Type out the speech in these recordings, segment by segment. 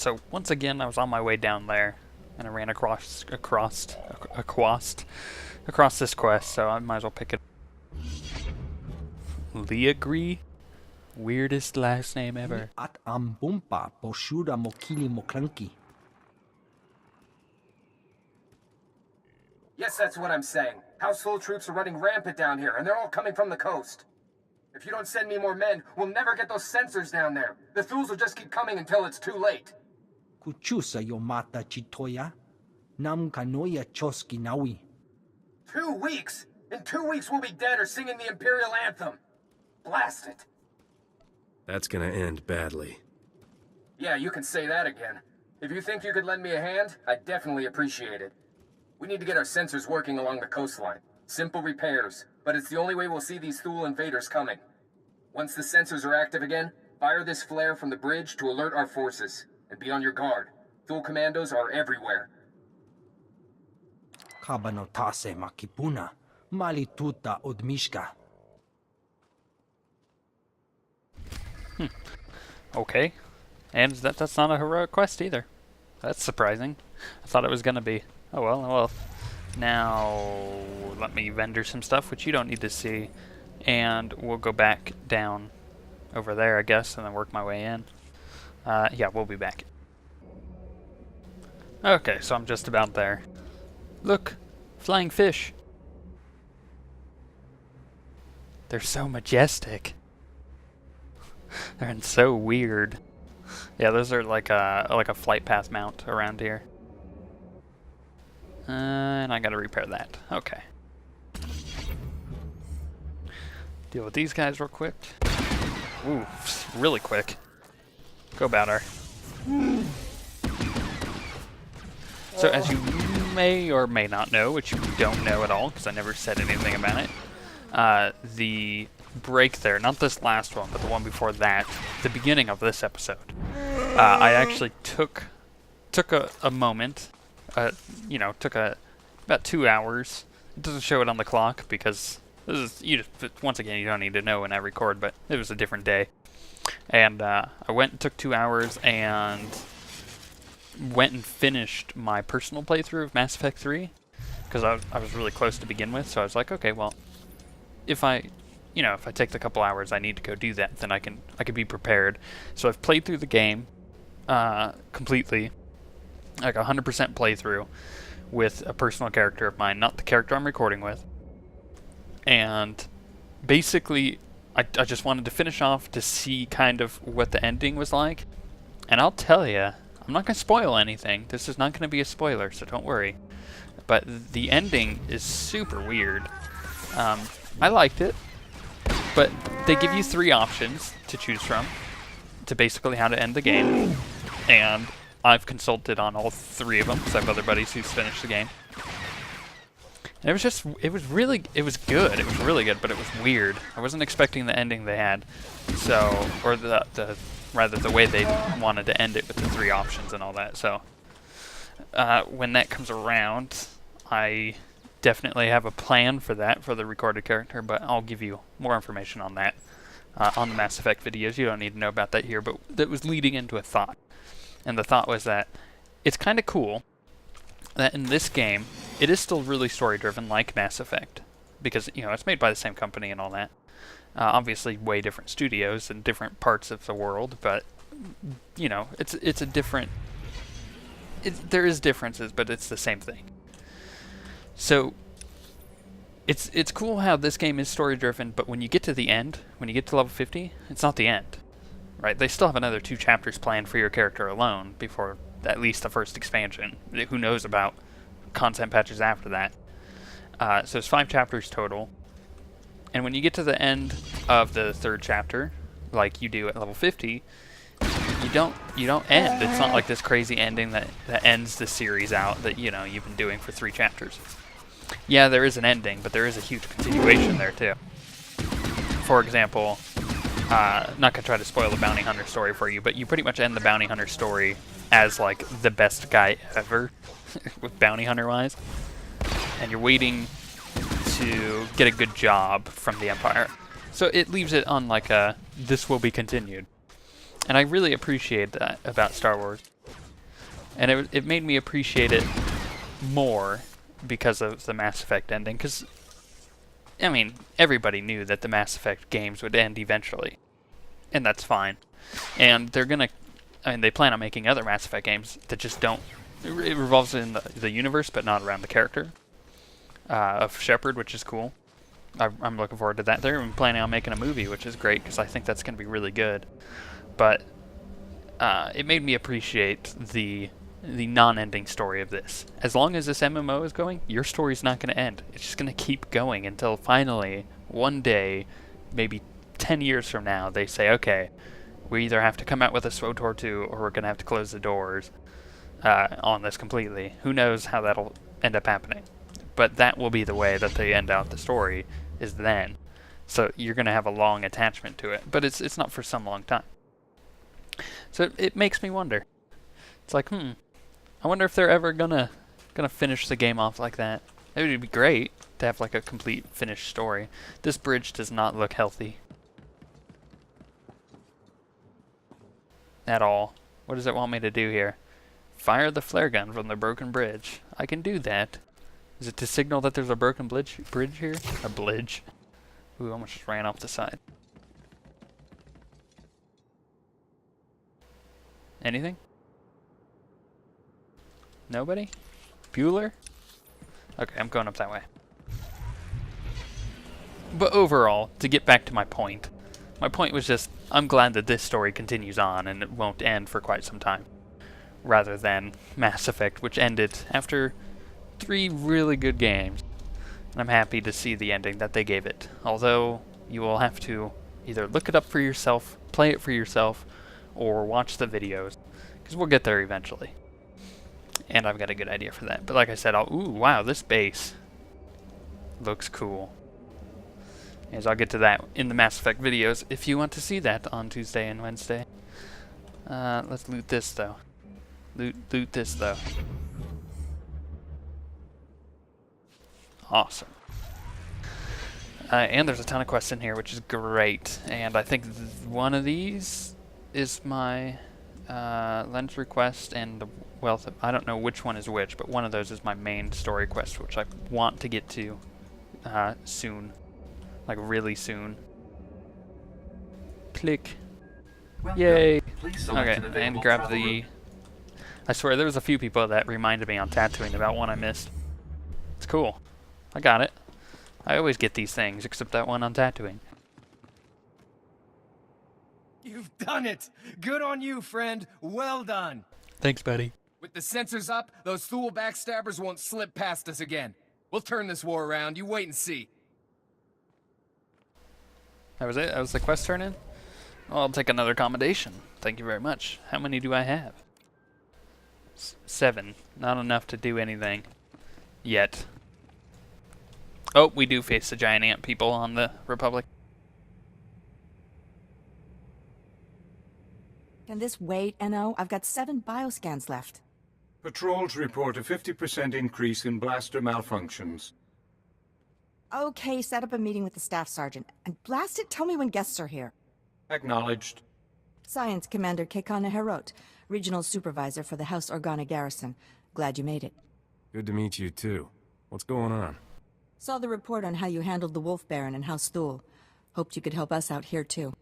so once again, I was on my way down there, and I ran across this quest, so I might as well pick it. Leagree? Weirdest last name ever. At ambumpa poshura mokili mokranki. Yes, that's what I'm saying. Houseful troops are running rampant down here, and they're all coming from the coast. If you don't send me more men, we'll never get those sensors down there. The Thules will just keep coming until it's too late. Kuchusa yomata chitoya. Nam kanoya choski nawi. 2 weeks? In 2 weeks we'll be dead or singing the Imperial Anthem. Blast it. That's gonna end badly. Yeah, you can say that again. If you think you could lend me a hand, I'd definitely appreciate it. We need to get our sensors working along the coastline. Simple repairs, but it's the only way we'll see these Thule invaders coming. Once the sensors are active again, fire this flare from the bridge to alert our forces. And be on your guard. Thule commandos are everywhere. Kabanotase makipuna. Malituta odmishka. Okay. And that's not a heroic quest either. That's surprising. I thought it was gonna be. Oh well. Now, let me vendor some stuff, which you don't need to see. And we'll go back down over there, I guess, and then work my way in. Yeah, we'll be back. Okay, so I'm just about there. Look! Flying fish! They're so majestic. They're so weird. Yeah, those are like a flight path mount around here. And I gotta repair that. Okay. Deal with these guys real quick. Ooh, really quick. Go Bowder. So as you may or may not know, which you don't know at all, because I never said anything about it, the break there, not this last one, but the one before that, the beginning of this episode, I actually took a moment, took about 2 hours. It doesn't show it on the clock because this is, once again, you don't need to know when I record, but it was a different day. And I went and took 2 hours and went and finished my personal playthrough of Mass Effect 3 because I was really close to begin with, so I was like, okay, well, if I take the couple hours I need to go do that, then I can be prepared. So I've played through the game completely, like 100% playthrough with a personal character of mine, not the character I'm recording with. And basically, I just wanted to finish off to see kind of what the ending was like. And I'll tell you, I'm not going to spoil anything. This is not going to be a spoiler, so don't worry. But the ending is super weird. I liked it, but they give you 3 options to choose from to basically how to end the game. And I've consulted on all 3 of them because I have other buddies who's finished the game. And it was really good. It was really good, but it was weird. I wasn't expecting the ending they had. So, or rather the way they wanted to end it with the 3 options and all that. So, when that comes around, I definitely have a plan for that for the recorded character, but I'll give you more information on that on the Mass Effect videos. You don't need to know about that here, but that was leading into a thought. And the thought was that it's kind of cool that in this game, it is still really story-driven like Mass Effect, because, it's made by the same company and all that. Obviously, way different studios and different parts of the world, but, it's a different... there is differences, but it's the same thing. So, it's cool how this game is story-driven, but when you get to the end, when you get to level 50, it's not the end, right? They still have another 2 chapters planned for your character alone before at least the first expansion. Who knows about content patches after that. So it's 5 chapters total. And when you get to the end of the 3rd chapter, like you do at level 50, you don't end. It's not like this crazy ending that ends the series out that, you've been doing for 3 chapters. Yeah, there is an ending, but there is a huge continuation there too. For example, not gonna try to spoil the bounty hunter story for you, but you pretty much end the bounty hunter story as like the best guy ever, with bounty hunter wise, and you're waiting to get a good job from the Empire. So it leaves it on like a this will be continued. And I really appreciate that about Star Wars. And it made me appreciate it more because of the Mass Effect ending. Because, I mean, everybody knew that the Mass Effect games would end eventually. And that's fine. And they're gonna... I mean, they plan on making other Mass Effect games that just don't... It revolves in the universe, but not around the character of Shepard, which is cool. I'm looking forward to that. They're even planning on making a movie, which is great, because I think that's going to be really good. But it made me appreciate the non-ending story of this. As long as this MMO is going, your story's not going to end. It's just going to keep going until finally, one day, maybe 10 years from now, they say, okay, we either have to come out with a SWTOR 2 or we're going to have to close the doors on this completely. Who knows how that'll end up happening. But that will be the way that they end out the story, is then. So you're going to have a long attachment to it. But it's not for some long time. So it makes me wonder. It's like, I wonder if they're ever gonna finish the game off like that. It would be great to have like a complete finished story. This bridge does not look healthy. At all. What does it want me to do here? Fire the flare gun from the broken bridge. I can do that. Is it to signal that there's a broken bridge here? A bridge. Ooh, almost just ran off the side. Anything? Nobody? Bueller? Okay, I'm going up that way. But overall, to get back to my point was just, I'm glad that this story continues on and it won't end for quite some time. Rather than Mass Effect, which ended after 3 really good games. And I'm happy to see the ending that they gave it. Although, you will have to either look it up for yourself, play it for yourself, or watch the videos. Because we'll get there eventually. And I've got a good idea for that. But like I said, ooh, wow, this base looks cool. As I'll get to that in the Mass Effect videos, if you want to see that on Tuesday and Wednesday. Let's loot this, though. Loot this, though. Awesome. And there's a ton of quests in here, which is great. And I think one of these is my lens request and the wealth of... I don't know which one is which, but one of those is my main story quest, which I want to get to soon. Like, really soon. Click. Yay! Okay, and grab the... I swear, there was a few people that reminded me on Tatooine about one I missed. It's cool. I got it. I always get these things, except that one on Tatooine. You've done it! Good on you, friend. Well done. Thanks, buddy. With the sensors up, those Thule backstabbers won't slip past us again. We'll turn this war around. You wait and see. That was it? That was the quest turn in? Well, I'll take another commendation. Thank you very much. How many do I have? 7. Not enough to do anything. Yet. Oh, we do face the giant ant people on the Republic. Can this wait, NO? I've got 7 bioscans left. Patrols report a 50% increase in blaster malfunctions. Okay, set up a meeting with the staff sergeant. And blast it, tell me when guests are here. Acknowledged. Science Commander Kekana Herot, Regional Supervisor for the House Organa Garrison. Glad you made it. Good to meet you, too. What's going on? Saw the report on how you handled the Wolf Baron and House Thule. Hoped you could help us out here, too.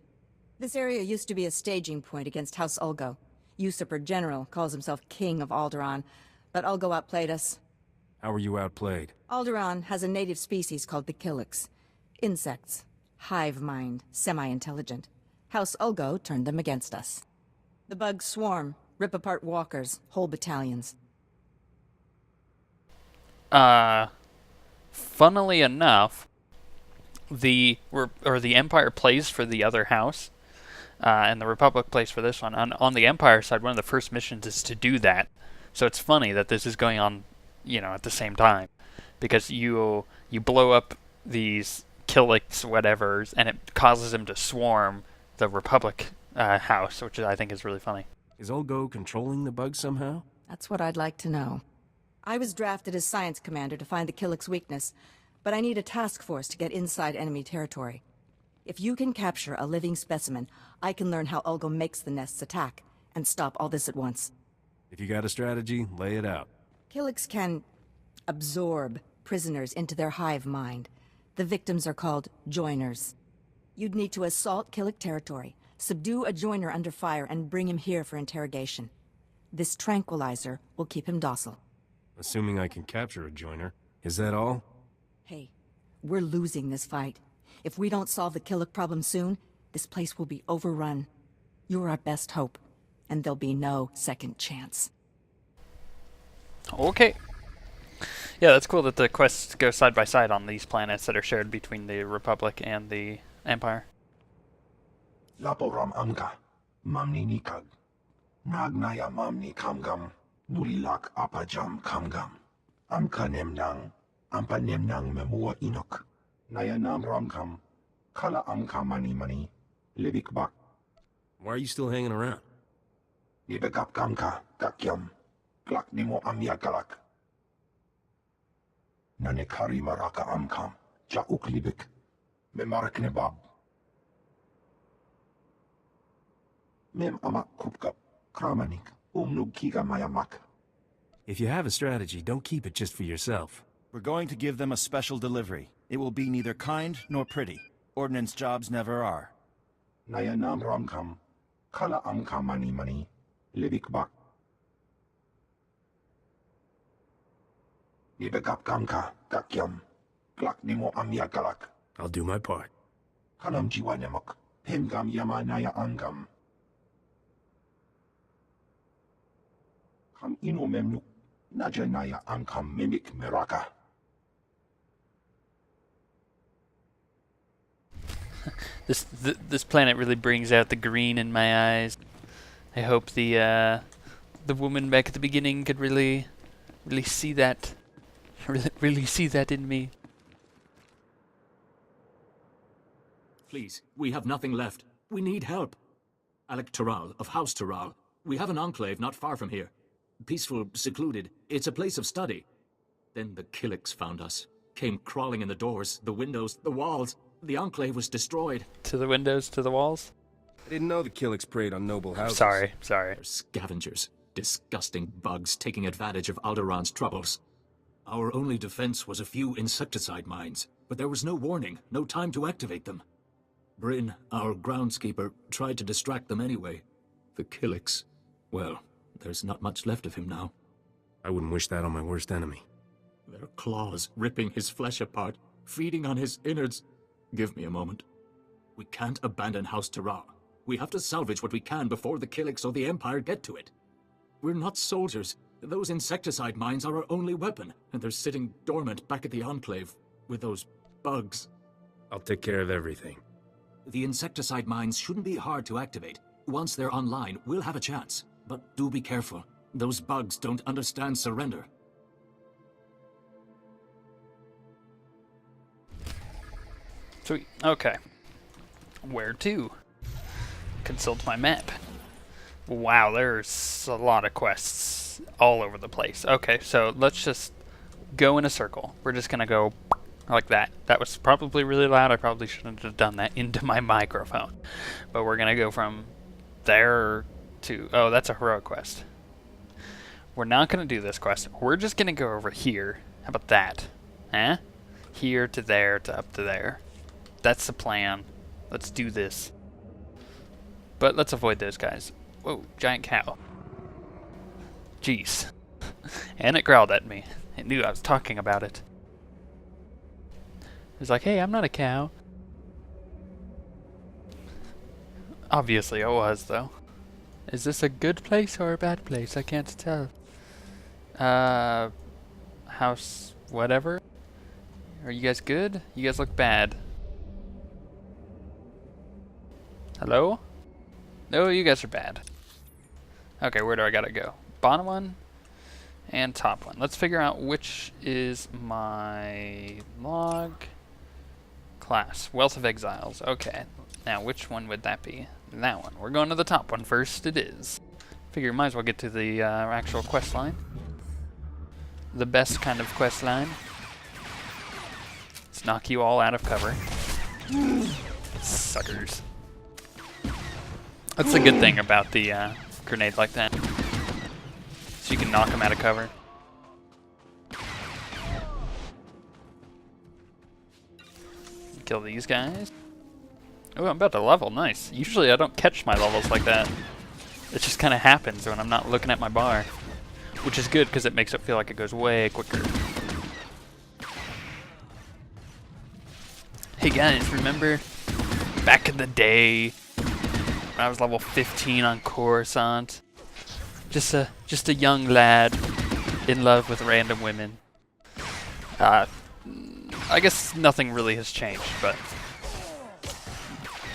This area used to be a staging point against House Ulgo. Usurper General calls himself King of Alderaan, but Ulgo outplayed us. How were you outplayed? Alderaan has a native species called the Killiks. Insects. Hive mind. Semi-intelligent. House Ulgo turned them against us. The bugs swarm, rip apart walkers, whole battalions. Funnily enough, the Empire plays for the other house, and the Republic plays for this one. On the Empire side, one of the first missions is to do that. So it's funny that this is going on, at the same time, because you blow up these Killiks, whatevers, and it causes them to swarm the Republic house, which I think is really funny. Is Ulgo controlling the bugs somehow? That's what I'd like to know. I was drafted as Science Commander to find the Killik's weakness, but I need a task force to get inside enemy territory. If you can capture a living specimen, I can learn how Ulgo makes the nests attack, and stop all this at once. If you got a strategy, lay it out. Killiks can absorb prisoners into their hive mind. The victims are called joiners. You'd need to assault Killik territory, subdue a joiner under fire, and bring him here for interrogation. This tranquilizer will keep him docile. Assuming I can capture a joiner. Is that all? Hey, we're losing this fight. If we don't solve the Killik problem soon, this place will be overrun. You're our best hope, and there'll be no second chance. Okay. Yeah, that's cool that the quests go side by side on these planets that are shared between the Republic and the Empire. Laporam amka, mamni nikag. Nagnaya mamni kamgam, nulilak apajam kamgam. Amka nemnang, ampa nemnang memua inok. Nayanam ramkam, kala amka mani, libik bak. Why are you still hanging around? Nibekap kamka, kakyam, klak nimo amyakalak. Nanekari maraka amkam, jauk libik, memarak nebab. Mem amak kupkap, kramanik, kiga mayamak. If you have a strategy, don't keep it just for yourself. We're going to give them a special delivery. It will be neither kind nor pretty. Ordnance jobs never are. Nayanam ramkam, kala amka mani, libik bak. Nibekap kamka, kakyam, klak nimo amyakalak. I'll do my part. Kanam jiwa nemok, hemgam yama naya angam. Kam ino memnuk, najanaya angkam mimik meraka. This planet really brings out the green in my eyes. I hope the woman back at the beginning could really see that, really see that in me. Please, we have nothing left. We need help. Alec Terral of House Terral. We have an enclave not far from here. Peaceful, secluded. It's a place of study. Then the Killiks found us. Came crawling in the doors, the windows, the walls. The enclave was destroyed. To the windows, to the walls? I didn't know the Killiks preyed on noble houses. Sorry. They're scavengers. Disgusting bugs taking advantage of Alderaa's troubles. Our only defense was a few insecticide mines, but there was no warning, no time to activate them. Bryn, our groundskeeper, tried to distract them anyway. The Killiks, well, there's not much left of him now. I wouldn't wish that on my worst enemy. Their claws ripping his flesh apart, feeding on his innards. Give me a moment. We can't abandon House Terral. We have to salvage what we can before the Killiks or the Empire get to it. We're not soldiers. Those insecticide mines are our only weapon, and they're sitting dormant back at the Enclave with those bugs. I'll take care of everything. The insecticide mines shouldn't be hard to activate. Once they're online, we'll have a chance. But do be careful. Those bugs don't understand surrender. Sweet. Okay. Where to? Consult my map. Wow, there's a lot of quests all over the place. Okay, so let's just go in a circle. We're just gonna go like that. That was probably really loud. I probably shouldn't have done that into my microphone. But we're gonna go from there to... Oh, that's a heroic quest. We're not gonna do this quest. We're just gonna go over here. How about that? Eh? Here to there to up to there. That's the plan. Let's do this. But let's avoid those guys. Whoa, giant cow. Jeez. And it growled at me. It knew I was talking about it. It was like, hey, I'm not a cow. Obviously I was, though. Is this a good place or a bad place? I can't tell. House whatever? Are you guys good? You guys look bad. Hello? No, you guys are bad. Okay, where do I gotta go? Bottom one and top one. Let's figure out which is my log class. Wealth of Exiles. Okay. Now, which one would that be? That one. We're going to the top one first. It is. Figure might as well get to the actual quest line. The best kind of quest line. Let's knock you all out of cover. Suckers. That's the good thing about the grenade like that. So you can knock them out of cover. Kill these guys. Oh, I'm about to level. Nice. Usually I don't catch my levels like that. It just kind of happens when I'm not looking at my bar. Which is good because it makes it feel like it goes way quicker. Hey guys, remember back in the day when I was level 15 on Coruscant? Just a young lad in love with random women. I guess nothing really has changed, but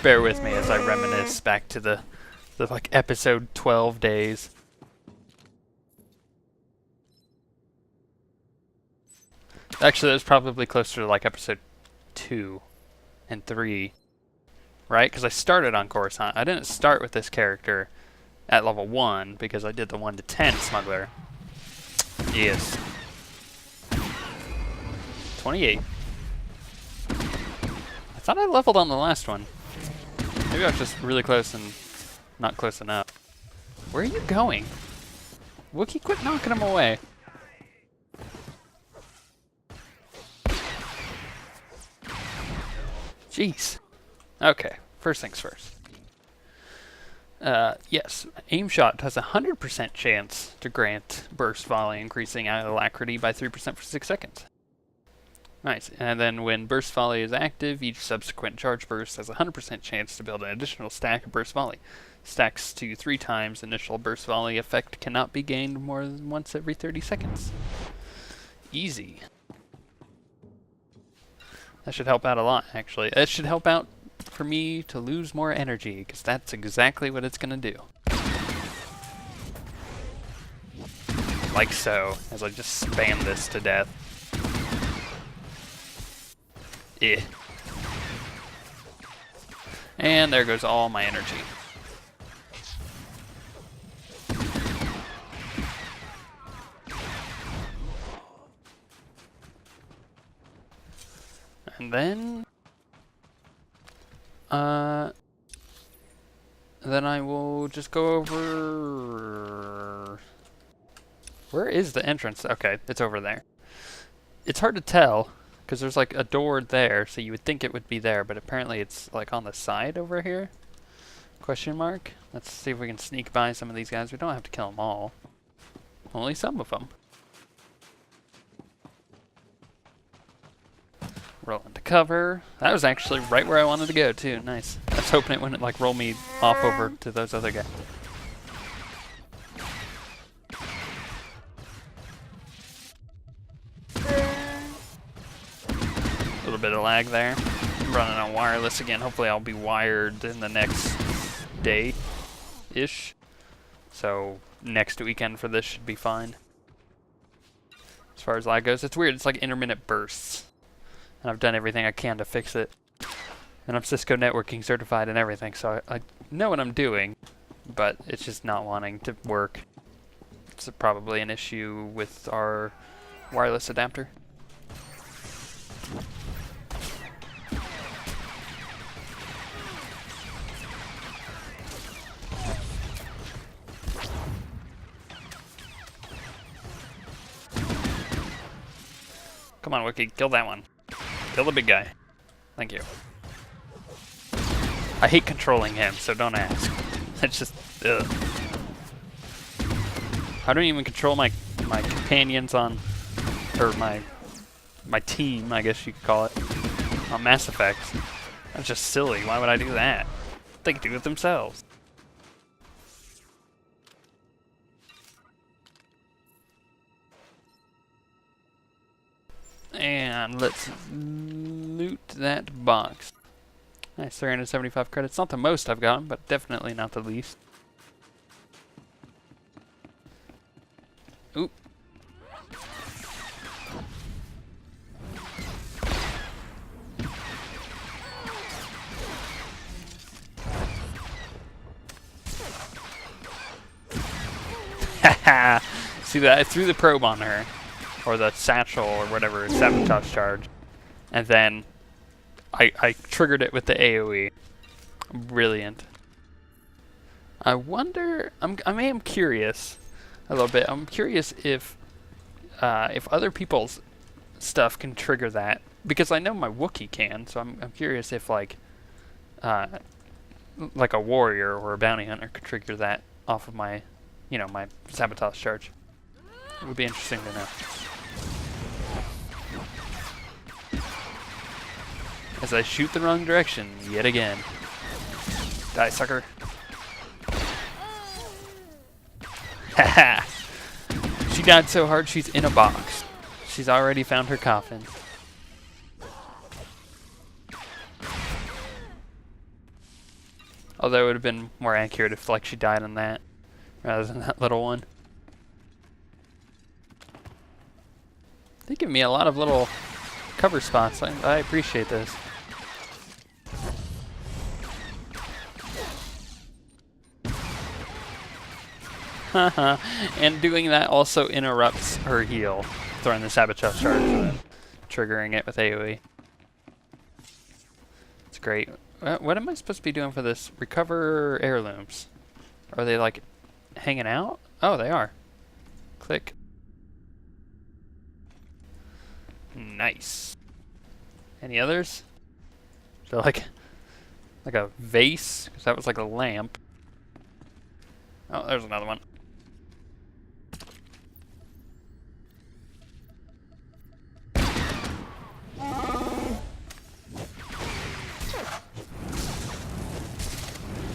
bear with me as I reminisce back to the like episode 12 days. Actually, that was probably closer to like episode 2 and 3, right? Because I started on Coruscant. I didn't start with this character at level 1 because I did the 1 to 10 Smuggler. Yes. 28. I thought I leveled on the last one. Maybe I was just really close and not close enough. Where are you going? Wookiee, quit knocking him away. Jeez. Okay, first things first. Yes, aim shot has a 100% chance to grant burst volley, increasing alacrity by 3% for 6 seconds. Nice. And then when burst volley is active, each subsequent charge burst has a 100% chance to build an additional stack of burst volley. Stacks to 3 times initial burst volley effect cannot be gained more than once every 30 seconds. Easy. That should help out a lot, actually. It should help out for me to lose more energy, because that's exactly what it's going to do. Like so, as I just spam this to death. Eh. And there goes all my energy. And then I will just go over... Where is the entrance? Okay, it's over there. It's hard to tell, because there's like a door there, so you would think it would be there, but apparently it's like on the side over here? Question mark? Let's see if we can sneak by some of these guys. We don't have to kill them all. Only some of them. Roll into cover. That was actually right where I wanted to go too. Nice. I was hoping it wouldn't like roll me off over to those other guys. A little bit of lag there. I'm running on wireless again. Hopefully I'll be wired in the next day-ish. So next weekend for this should be fine. As far as lag goes, it's weird. It's like intermittent bursts. And I've done everything I can to fix it. And I'm Cisco networking certified and everything, so I know what I'm doing, but it's just not wanting to work. It's probably an issue with our wireless adapter. Come on, Wookiee, kill that one. Kill the big guy. Thank you. I hate controlling him, so don't ask. It's just, ugh. I don't even control my companions on, or my team, I guess you could call it, on Mass Effect. That's just silly. Why would I do that? They can do it themselves. And let's loot that box. Nice, 375 credits. Not the most I've gotten, but definitely not the least. Oop. Haha! See that? I threw the probe on her. Or the satchel or whatever, sabotage charge. And then I triggered it with the AoE. Brilliant. I wonder. I am curious a little bit. I'm curious if other people's stuff can trigger that, because I know my Wookiee can. So I'm curious if like a warrior or a bounty hunter could trigger that off of my, my sabotage charge. It would be interesting to know. As I shoot the wrong direction yet again. Die, sucker. Haha! She died so hard she's in a box. She's already found her coffin. Although it would have been more accurate if like she died on that rather than that little one. They give me a lot of little cover spots. I appreciate this. Haha. And doing that also interrupts her heal, throwing the sabotage charge and then triggering it with AoE. It's great. What am I supposed to be doing for this? Recover heirlooms. Are they like hanging out? Oh, they are. Click. Nice. Any others? So like a vase, because that was like a lamp. Oh, there's another one.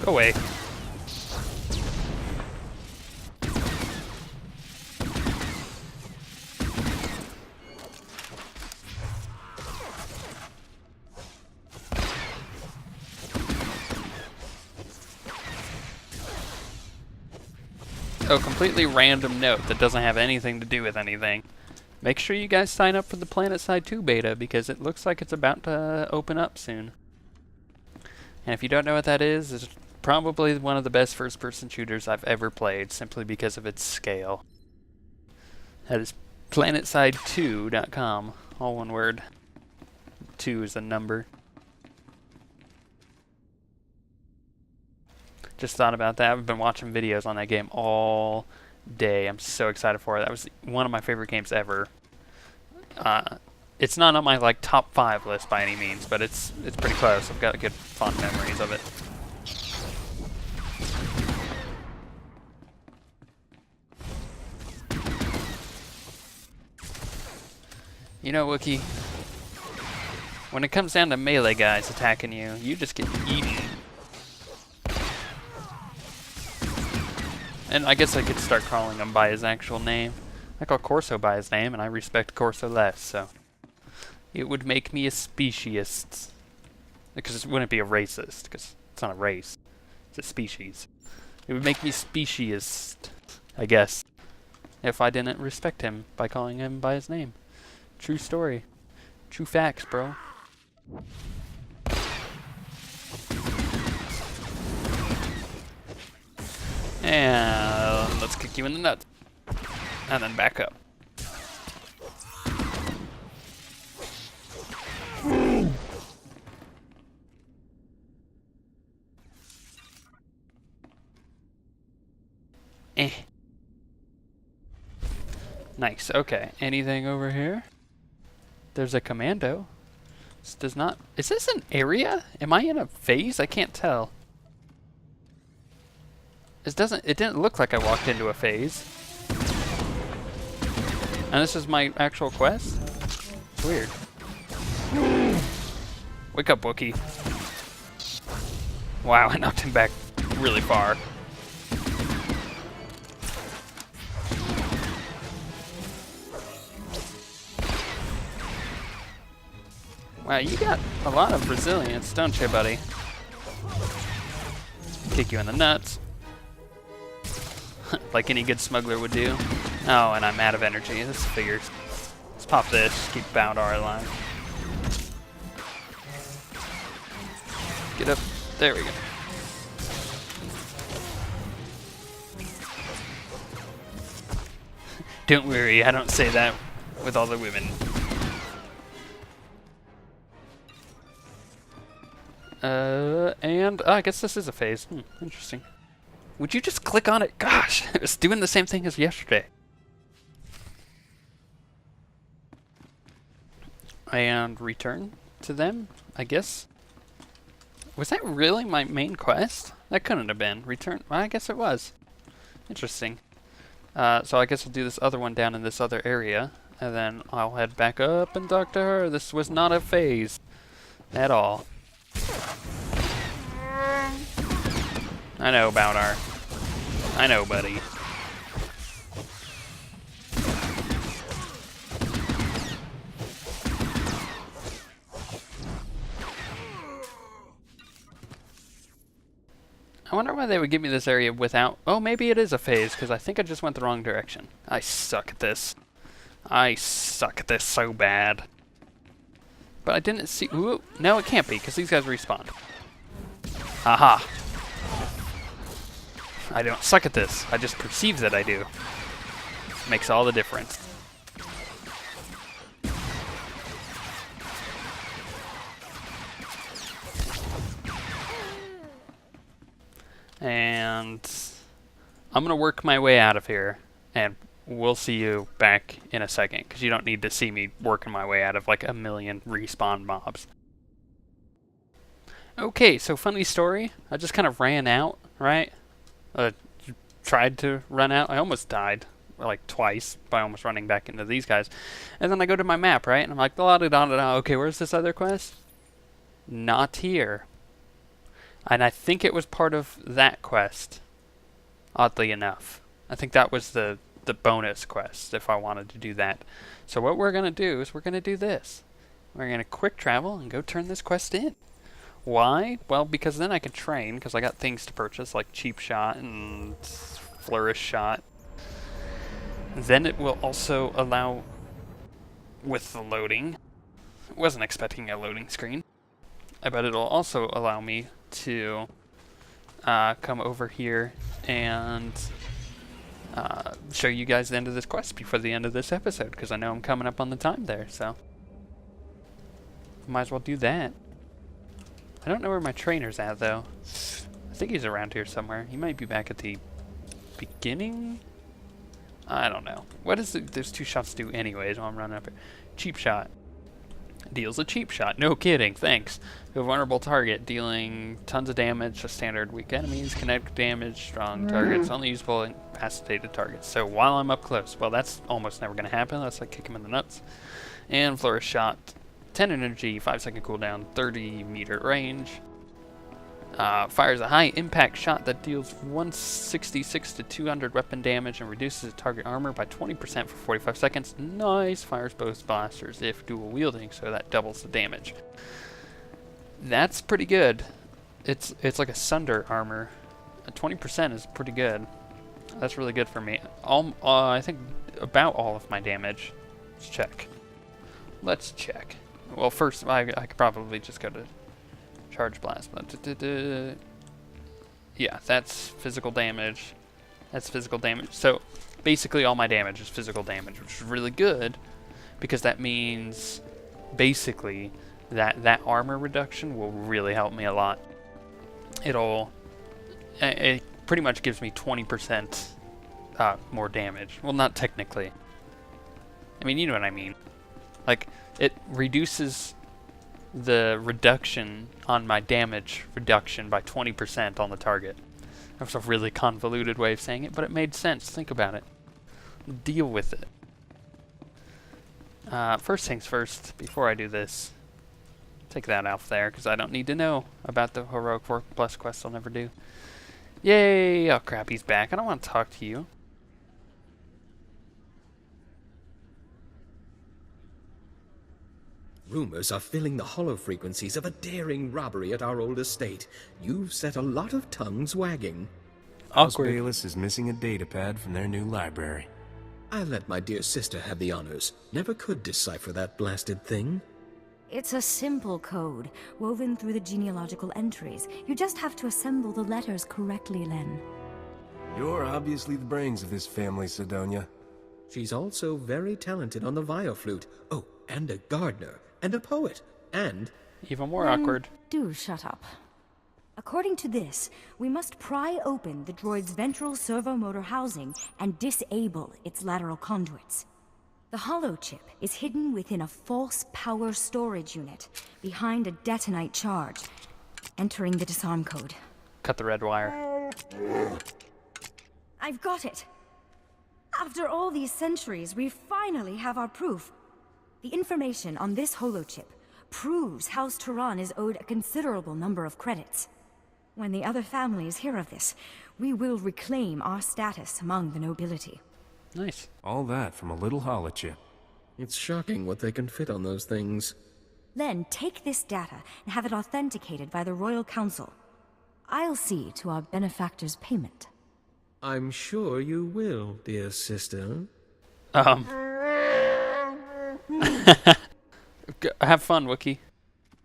Go away. Oh, completely random note that doesn't have anything to do with anything. Make sure you guys sign up for the PlanetSide 2 beta, because it looks like it's about to open up soon. And if you don't know what that is, it's probably one of the best first-person shooters I've ever played, simply because of its scale. That is planetside2.com, all one word. 2 is a number. Just thought about that. I've been watching videos on that game all day. I'm so excited for it. That was one of my favorite games ever. It's not on my like top 5 list by any means, but it's pretty close. I've got good fond memories of it. You know, Wookiee, when it comes down to melee guys attacking you, you just get eaten. And I guess I could start calling him by his actual name. I call Corso by his name, and I respect Corso less, so it would make me a speciesist. Because it wouldn't be a racist, because it's not a race. It's a species. It would make me speciesist, I guess, if I didn't respect him by calling him by his name. True story. True facts, bro. And let's kick you in the nuts. And then back up. Nice, okay. Anything over here? There's a commando. This does not... Is this an area? Am I in a phase? I can't tell. It didn't look like I walked into a phase. And this is my actual quest? It's weird. Wake up, Wookiee. Wow, I knocked him back really far. Wow, you got a lot of resilience, don't you, buddy? Kick you in the nuts. Like any good smuggler would do. Oh, and I'm out of energy. This figures. Let's pop this. Keep Boundar alive. Get up. There we go. Don't worry, I don't say that with all the women. And I guess this is a phase. Interesting. Would you just click on it? Gosh, it was doing the same thing as yesterday. And return to them, I guess. Was that really my main quest? That couldn't have been. Return. Well, I guess it was. Interesting. So I guess I'll do this other one down in this other area. And then I'll head back up and talk to her. This was not a phase. At all. I know, Boudar. I know, buddy. I wonder why they would give me this area without... Oh, maybe it is a phase, because I think I just went the wrong direction. I suck at this. I suck at this so bad. But I didn't see... Ooh, no, it can't be, because these guys respawn. Aha! I don't suck at this. I just perceive that I do. Makes all the difference. And I'm gonna work my way out of here, and we'll see you back in a second, because you don't need to see me working my way out of like a million respawn mobs. Okay, so funny story. I just kind of ran out, right? Tried to run out. I almost died, like twice, by almost running back into these guys. And then I go to my map, right? And I'm like, da da da da. Okay, where's this other quest? Not here. And I think it was part of that quest, oddly enough. I think that was the bonus quest, if I wanted to do that. So what we're going to do is we're going to do this. We're going to quick travel and go turn this quest in. Why? Well, because then I can train, because I got things to purchase, like Cheap Shot and Flourish Shot. Then it will also allow, with the loading, wasn't expecting a loading screen, but it'll also allow me to come over here and show you guys the end of this quest before the end of this episode, because I know I'm coming up on the time there, so might as well do that. I don't know where my trainer's at, though. I think he's around here somewhere. He might be back at the beginning? I don't know. What does those two shots do anyways while I'm running up here? Cheap Shot. Deals a cheap shot. No kidding, thanks. A vulnerable target, dealing tons of damage to standard weak enemies, kinetic damage, strong targets, only usable incapacitated targets. So while I'm up close, well, that's almost never going to happen. That's like kick him in the nuts. And Flourish Shot. 10 energy, 5-second cooldown, 30-meter range. Fires a high impact shot that deals 166 to 200 weapon damage and reduces target armor by 20% for 45 seconds. Nice. Fires both blasters if dual wielding, so that doubles the damage. That's pretty good. It's like a Sunder armor. 20% is pretty good. That's really good for me. I think about all of my damage. Let's check. Let's check. Well, first, I could probably just go to Charge Blast. Yeah, that's physical damage. That's physical damage. So, basically all my damage is physical damage, which is really good, because that means, basically, that armor reduction will really help me a lot. It pretty much gives me 20% more damage. Well, not technically. I mean, you know what I mean. Like, it reduces the reduction on my damage reduction by 20% on the target. That was a really convoluted way of saying it, but it made sense. Think about it. Deal with it. First things first, before I do this, take that off there, because I don't need to know about the Heroic Work Plus quest I'll never do. Yay! Oh crap, he's back. I don't want to talk to you. Rumors are filling the hollow frequencies of a daring robbery at our old estate. You've set a lot of tongues wagging. House Bayless is missing a datapad from their new library. I'll let my dear sister have the honors. Never could decipher that blasted thing. It's a simple code, woven through the genealogical entries. You just have to assemble the letters correctly, Len. You're obviously the brains of this family, Sidonia. She's also very talented on the violflute. Oh, and a gardener. And a poet. And Even more Then awkward. Do shut up. According to this, we must pry open the droid's ventral servomotor housing and disable its lateral conduits. The hollow chip is hidden within a false power storage unit behind a detonite charge, entering the disarm code. Cut the red wire. I've got it! After all these centuries, we finally have our proof. The information on this holochip proves House Turan is owed a considerable number of credits. When the other families hear of this, we will reclaim our status among the nobility. Nice. All that from a little holochip. It's shocking what they can fit on those things. Then take this data and have it authenticated by the Royal Council. I'll see to our benefactor's payment. I'm sure you will, dear sister. Have fun, Wookie.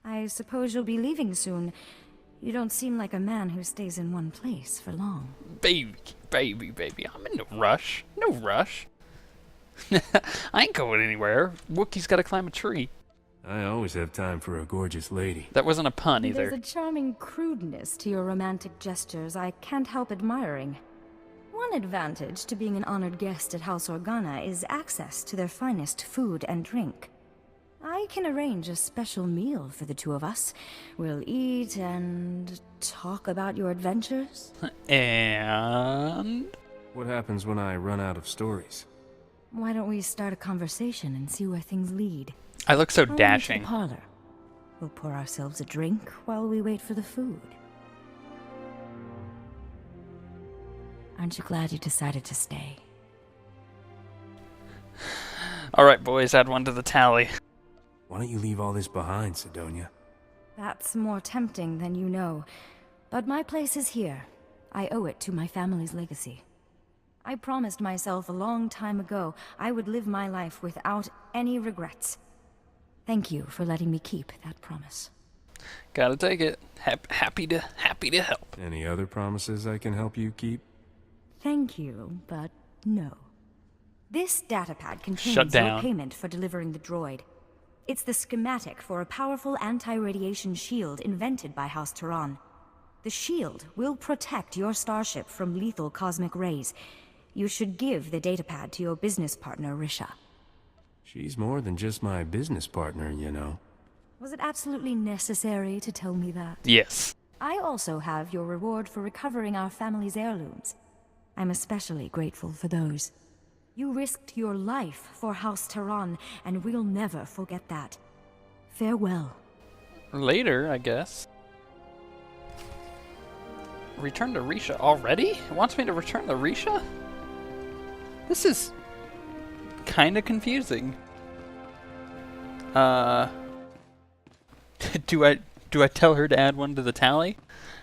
I suppose you'll be leaving soon. You don't seem like a man who stays in one place for long. Baby, I'm in no rush. No rush. I ain't going anywhere. Wookie's gotta climb a tree. I always have time for a gorgeous lady. That wasn't a pun either. There's a charming crudeness to your romantic gestures I can't help admiring. One advantage to being an honored guest at House Organa is access to their finest food and drink. I can arrange a special meal for the two of us. We'll eat and talk about your adventures. And what happens when I run out of stories? Why don't we start a conversation and see where things lead? I look so I'll dashing. Into the parlor. We'll pour ourselves a drink while we wait for the food. Aren't you glad you decided to stay? Alright, boys, add one to the tally. Why don't you leave all this behind, Sidonia? That's more tempting than you know. But my place is here. I owe it to my family's legacy. I promised myself a long time ago I would live my life without any regrets. Thank you for letting me keep that promise. Gotta take it. Happy to help. Any other promises I can help you keep? Thank you, but no. This datapad contains Shut your down. payment for delivering the droid. It's the schematic for a powerful anti-radiation shield invented by House Turan. The shield will protect your starship from lethal cosmic rays. You should give the datapad to your business partner, Risha. She's more than just my business partner, you know. Was it absolutely necessary to tell me that? Yes. I also have your reward for recovering our family's heirlooms. I'm especially grateful for those. You risked your life for House Turan, and we'll never forget that. Farewell. Later, I guess. Return to Risha already? It wants me to return to Risha? This is kind of confusing. Do I tell her to add one to the tally?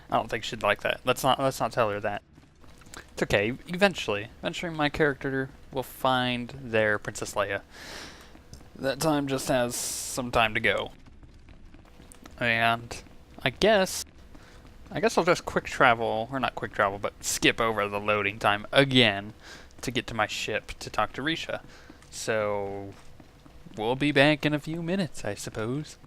I don't think she'd like that. Let's not tell her that. It's okay. Eventually my character will find their Princess Leia. That time just has some time to go. And I guess I'll just quick travel, or not quick travel, but skip over the loading time again to get to my ship to talk to Risha. So we'll be back in a few minutes, I suppose.